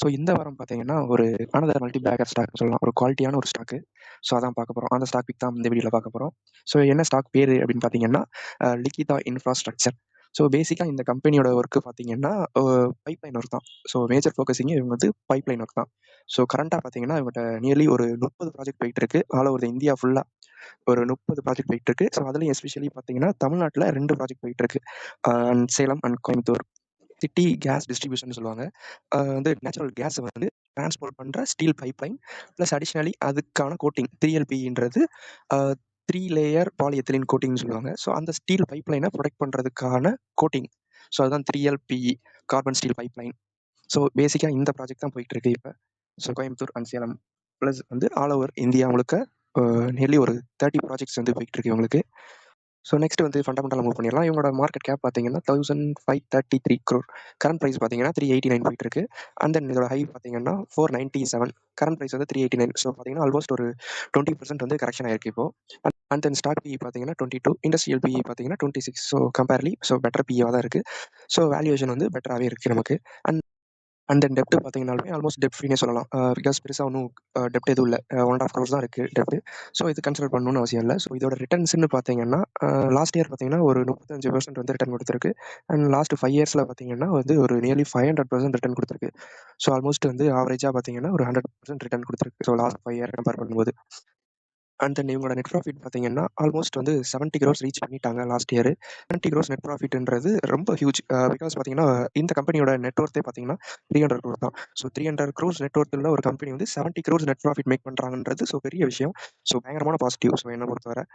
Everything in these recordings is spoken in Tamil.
ஸோ இந்த வாரம் பார்த்தீங்கன்னா, ஒரு அனதர் மல்டி பேக்கர் ஸ்டாக் சொல்லலாம். ஒரு குவாலிட்டியான ஒரு ஸ்டாக்கு. ஸோ அதான் பார்க்க போறோம். அந்த ஸ்டாக் பிக் தான் இந்த வீடியோல பார்க்க போறோம். ஸோ என்ன ஸ்டாக் பேரு அப்படின்னு பார்த்தீங்கன்னா, லிகிதா இன்ஃப்ராஸ்ட்ரக்சர். ஸோ பேசிக்கா இந்த கம்பெனியோட ஒர்க் பார்த்தீங்கன்னா, பைப்லைன் ஒர்க் தான். ஸோ மேஜர் ஃபோக்கஸிங்கே இவங்க வந்து பைப்லைன் ஒர்க் தான். ஸோ கரண்ட்டா பார்த்தீங்கன்னா, இவங்கட்ட நியர்லி ஒரு 30 ப்ராஜெக்ட் போயிட்டு இருக்கு. ஆல் ஓவர் இந்தியா ஃபுல்லா ஒரு 30 ப்ராஜெக்ட் போயிட்டு இருக்கு. ஸோ அதுலயும் எஸ்பெஷலி பார்த்தீங்கன்னா, தமிழ்நாட்டுல 2 ப்ராஜெக்ட் போயிட்டு இருக்கு. Salem and Coimbatore. City gas distribution சொல்லுவாங்க. வந்து நேச்சுரல் கேஸை வந்து டிரான்ஸ்போர்ட் பண்ணுற ஸ்டீல் பைப்லைன் ப்ளஸ் அடிஷ்னலி அதுக்கான கோட்டிங் 3LPன்றது 3 லேயர் பாலிஎத்திலின் கோட்டிங்னு சொல்லுவாங்க. ஸோ அந்த ஸ்டீல் பைப்லைனை ப்ரொடெக்ட் பண்ணுறதுக்கான கோட்டிங். ஸோ அதுதான் 3LPE carbon steel pipeline. So பேசிக்காக இந்த ப்ராஜெக்ட் தான் போயிட்டு இருக்கு இப்போ. So Coimbatore and Salem plus வந்து ஆல் ஓவர் இந்தியா முழுக்க நியர்லி ஒரு 30 ப்ராஜெக்ட்ஸ் வந்து போயிட்டு இருக்கு இவங்களுக்கு. ஸோ நெக்ஸ்ட் வந்து ஃபண்டமெண்டலாக மூவ் பண்ணிடலாம். இவங்களோட மார்க்கெட் கேப் பார்த்தீங்கன்னா 1533 crore. கரண்ட் ப்ரைஸ் பார்த்தீங்கன்னா 389 போயிட்டு இருக்கு. அண்ட் தென் இதோட ஹை பார்த்தீங்கன்னா 497. கரண்ட் ப்ரைஸ் வந்து 389. ஸோ பார்த்தீங்கன்னா ஆல்மோஸ்ட் ஒரு 20% வந்து கரெக்ஷன் ஆயிருக்கு இப்போ. அண்ட் தென் ஸ்டாக் பிஇ பார்த்தீங்கன்னா 22, இண்டஸ்ட்ரியல் பிஇ பார்த்தீங்கன்னா 26. ஸோ கம்பேர்லி ஸோ பெட்டர் பிஇயாக தான் இருக்குது. ஸோ வேல்யூவேஷன் வந்து பெட்டராகவே இருக்குது நமக்கு. அண்ட் தென் டெப்ட் பார்த்தீங்கன்னாலுமே ஆல்மோஸ்ட் டெப்ட் ஃப்ரீனே சொல்லலாம். பிகாஸ் பெருசாக ஒன்றும் டெப்ட் எதுவும் இல்லை. 1.5 crores தான் இருக்குது டெப்ட். ஸோ இது கன்சிடர் பண்ணணும்னு அவசியம் இல்லை. ஸோ இதோட ரிட்டர்ன்ஸ்னு பார்த்தீங்கன்னா லாஸ்ட் இயர் பார்த்தீங்கன்னா ஒரு 35% வந்து ரிட்டர்ன் கொடுத்துருக்கு. அண்ட் லாஸ்ட் 5 yearsல பார்த்தீங்கன்னா வந்து ஒரு நியர்லி 500% ரிட்டர்ன் கொடுத்துருக்கு. ஸோ ஆல்மோஸ்ட் வந்து ஆவரேஜாக பார்த்தீங்கன்னா ஒரு 100% ரிட்டர்ன் கொடுத்துருக்கு. ஸோ லாஸ்ட் 5 year கம்பேர் பண்ணும்போது. அண்ட் தென் இவங்களோட நெட் ப்ராஃபிட் பார்த்தீங்கன்னா ஆல்மோஸ்ட் வந்து 70 crores ரீச் பண்ணிட்டாங்க லாஸ்ட் இயர். 70 crores நெட் ப்ராஃபிட்ன்றது ரொம்ப ஹியூஜ். பிகாஸ் பார்த்தீங்கன்னா இந்த கம்பெனியோட நெட் ஒர்த்தே பார்த்தீங்கன்னா 300 crore தான். ஸோ 300 crores நெட் ஒர்த் உள்ள ஒரு கம்பெனி வந்து 70 crores நெட் ப்ராஃபிட் மேக் பண்ணுறாங்கன்றது ஸோ பெரிய விஷயம். ஸோ பயங்கரமான பாசிட்டிவ். ஸோ என்னை பொறுத்தவரை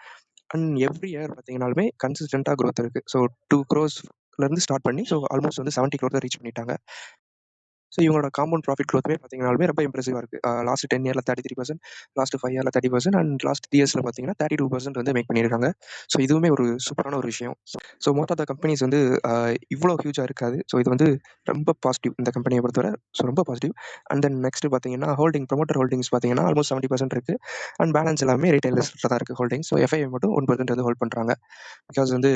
அண்ட் எவ்ரி இயர் பார்த்தீங்கன்னாலுமே கன்சிஸ்டண்ட்டாக growth இருக்குது. ஸோ 2 crores ஸ்டார்ட் பண்ணி ஸோ ஆல்மோஸ்ட் வந்து 70 crore ரீச் பண்ணிட்டாங்க. ஸோ இவங்களோட காம்பவுண்ட் ப்ராஃபிட் க்ரோத்துமே பார்த்தீங்கன்னாலுமே ரொம்ப இம்ப்ரெசிவாக இருக்குது. லாஸ்ட் 10 yearல 33%, லாஸ்ட் 5 yearல 30% அண்ட் லாஸ்ட் 3 yearsல பார்த்தீங்கன்னா 32% வந்து மேக் பண்ணியிருக்காங்க. ஸோ இதுவுமே ஒரு சூப்பரான ஒரு விஷயம். So most of the companies வந்து இவ்வளோ ஹியூஜாக இருக்காது. ஸோ இது வந்து ரொம்ப பாசிட்டிவ் இந்த கம்பெனியை பொறுத்தவரை. ஸோ ரொம்ப பாசிட்டிவ். அண்ட் தென் நெக்ஸ்ட் பார்த்தீங்கன்னா ப்ரொமோட்டர் ஹோல்டிங்ஸ் பார்த்தீங்கன்னா ஆல்மோஸ்ட் 70% இருக்குது. அண்ட் பேலன்ஸ் எல்லாமே ரீட்டைலர்ஸில் தான் இருக்குது ஹோல்டிங்ஸ். ஸோ எஃப்ஐ மட்டும் 1% வந்து ஹோல்ட் பண்ணுறாங்க. பிகாஸ் வந்து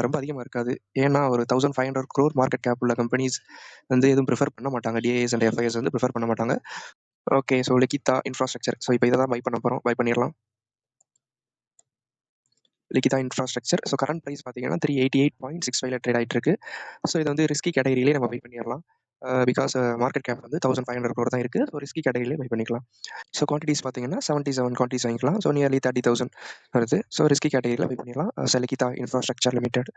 ரொம்ப அதிகமாக இருக்காது. ஏன்னா ஒரு 1500 crore மார்க்கெட் கேப் உள்ள கம்பெனிஸ் வந்து எதுவும் ப்ரிஃபர் பண்ண மாட்டாங்க. டிஐஎஸ் அண்ட் எஃப்ஐஎஸ் வந்து ப்ரிஃபர் பண்ண மாட்டாங்க. Okay, so Likhita infrastructure. So இப்போ இதை தான் பை பண்ண போகிறோம். பை பண்ணிடலாம். Likhita infrastructure. So current price பார்த்தீங்கன்னா 388.65 ட்ரேட் ஆகிட்டு இருக்கு. ஸோ இது வந்து ரிஸ்கி கேட்டகரியிலே நம்ம பை பண்ணிடலாம். பிகாஸ் மார்க்கெட் கேப் வந்து 1500 crore தான் இருக்குது. ஸோ ரிஸ்கி கேட்டகரியிலே பை பண்ணிக்கலாம். ஸோ குவான்டிட்டிஸ் பார்த்தீங்கன்னா 77 குவான்டிட்டிஸ் வாங்கிக்கலாம். ஸோ நியர்லி 30,000 வருது. ஸோ ரிஸ்கி கேட்டகரியில் பை பண்ணிடலாம். Likhita infrastructure limited.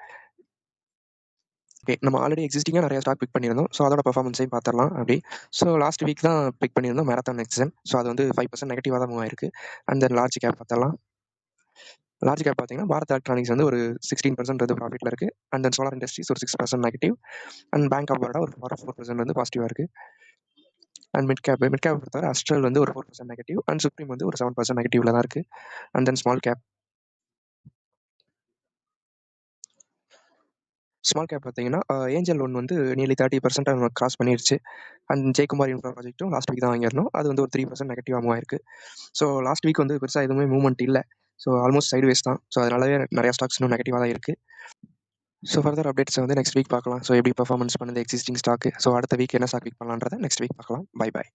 ஓகே, நம்ம ஆல்ரெடி எக்ஸிஸ்டிங்காக நிறைய ஸ்டாக் பிக் பண்ணியிருந்தோம். ஸோ அதோட பர்ஃபார்மன்ஸையும் பார்த்துடலாம் அப்படி. ஸோ லாஸ்ட் வீக் தான் பிக் பண்ணியிருந்தோம் மேரத்தான் எக்ஸன். ஸோ அது வந்து 5% நெகட்டிவாக தான் மூவ் ஆயிருக்கு. அண்ட் தென் லார்ஜ் கேப் பார்த்தலாம். லார்ஜ் கேப் பார்த்தீங்கன்னா பாரத் எலக்ட்ரானிக்ஸ் வந்து ஒரு 16% வந்து ப்ராஃபிட்டில் இருக்குது. அண்ட் தென் சோலார் இண்டஸ்ட்ரீஸ் ஒரு 6% negative. And Bank of Baroda ஒரு 4% வந்து பாசிட்டிவாக இருக்குது. அண்ட் மிட் கேப் பொறுத்தவரை அஸ்ட்ரல் வந்து ஒரு 4% நெகட்டிவ். அண்ட் சுப்ரீம் வந்து ஒரு 7% நெகட்டிவ்ல தான் இருக்குது. அண்ட் தென் ஸ்மால் கேப் பார்த்தீங்கன்னா ஏஞ்சல் ஒன் வந்து நியர்லி 30% நம்ம கிராஸ் பண்ணிருச்சு. அண்ட் ஜெயக்குமார் இன்ஃப்ரா ப்ராஜெக்ட்டும் லாஸ்ட் வீக் தான் வாங்கிடணும். அது வந்து ஒரு 3% நெகட்டிவாக மூவ் ஆயிருக்கு. ஸோ லாஸ்ட் வீக் வந்து பெருசாக எதுவுமே மூவ்மெண்ட் இல்லை. ஸோ ஆல்மோஸ்ட் சைட்வேஸ் தான். ஸோ அதனாலவே நிறைய ஸ்டாக்ஸ் இன்னும் நெகட்டிவாக தான் இருக்குது. ஸோ ஃபர்தர் அப்டேட்ஸ் வந்து நெக்ஸ்ட் வீக் பார்க்கலாம். ஸோ எப்படி பர்ஃபார்மன்ஸ் பண்ணுது எக்ஸிஸ்டிங் ஸ்டாக்கு. ஸோ அடுத்த வீக் என்ன ஸ்டாக் பிக் பண்ணலான்றதை நெக்ஸ்ட் வீக் பார்க்கலாம். பை.